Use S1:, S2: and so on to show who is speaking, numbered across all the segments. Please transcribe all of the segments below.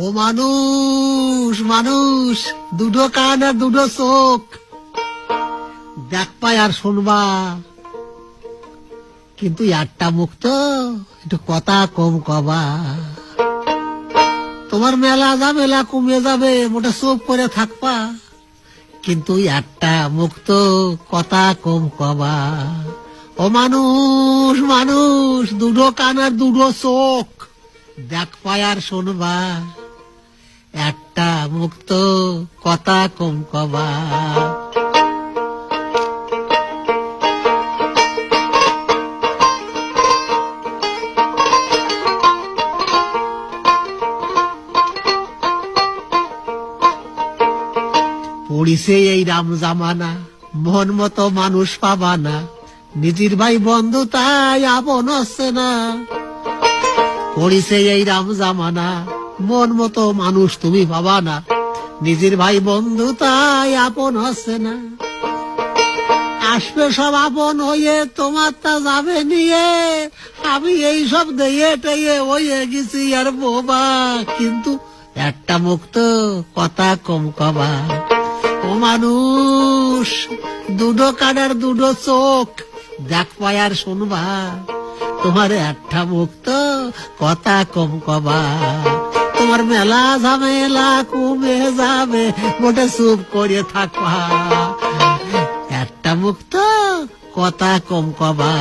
S1: ও মানুষ মানুষ, দুটো কান আর দুটো চোখ, দেখ পাই আর শুনবা, কিন্তু একটা মুখ তো, একটু কথা কম কবা। তোমার মেলা ঝামেলা কমে যাবে, মোটা চোখ করে থাকবা, কিন্তু একটা মুখ তো, কথা কম কবা। ও মানুষ মানুষ, দুটো কান আর দুটো চোখ, দেখ পাই আর শুনবা, একটা মুখ তো, কথা কম কবা। পড়িছে এই রাম জামানা, মন মতো মানুষ পাবা না, নিজের ভাই বন্ধু তাই আপন হচ্ছে না। পড়িছে এই রাম জামানা, মন মতো মানুষ তুমি পাবা না, নিজের ভাই বন্ধু তাই আপন হচ্ছে না। আসবে সব আপন হয়ে, তোমার তা যাবে নিয়ে, আমি এই সব দিয়ে টেয়ে হয়ে গেছি আর বোবা, কিন্তু একটা মুখ তো, কথা কম কবা। ও মানুষ, দুটো কানের দুটো চোখ, দেখ পাই আর শুনবা, তোমার একটা মুখ তো, কথা কম কবা। তোমার মেলা ঝামেলা কমে যাবে, মোটে চুপ করে থাকবা, একটা মুখ তো, কথা কম কবা।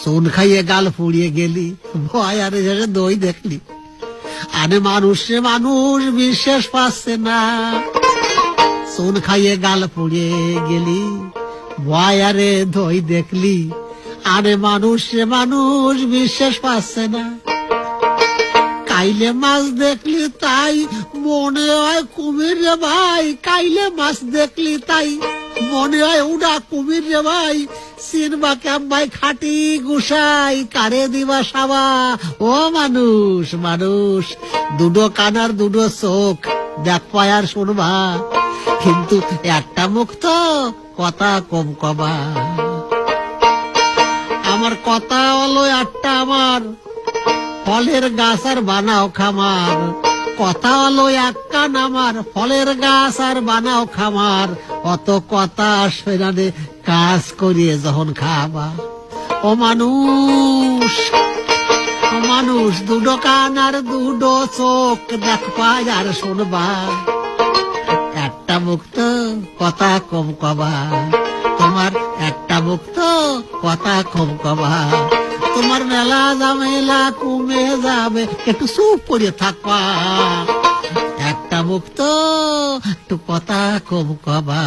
S1: চুন খাইয়ে গাল ফুড়িয়ে গেলি, ভয় আরে দই দেখলি, আরে মানুষে মানুষ বিশ্বাস পাচ্ছে না। চুন খাইয়ে গাল ফুড়িয়ে গেলি, ভয় আরে দই দেখলি, আরে মানুষে মানুষ বিশ্বাস পাচ্ছে না। কাইলে মাছ দেখলি তাই মনে হয় কুমির রে ভাই, কাইলে মাছ দেখলি তাই মনে হয় উড়া কুমির রে ভাই, চিনবা কেমবাই খাটি গুসাই, কারে দিবা সাবা। ও মানুষ মানুষ, দুটো কানার দুটো চোখ, দেখ পাই আর শুনবা, কিন্তু একটা মুখ তো, কথা কম কবা। আমার কথা হলো একটা, আমার ফলের গাছ আর বানাও খামার, কথা হলো এক কান আমার, ফলের গাছ আর বানাও খামার, অত কথা সেরানে কাজ করিয়ে যখন খাবা। ও মানুষ ও মানুষ, দুটো কান আর দুটো চোখ, দেখ পাই আর শুনবা, একটা মুখ তো, কথা কম কবা। তোমার একটা মুখ তো, কথা কম কবা। তোমার মেলা ঝামেলা কমে যাবে, একটু চুপ করে থাকবা, একটা মুখ তো, একটু কথা কম কবা।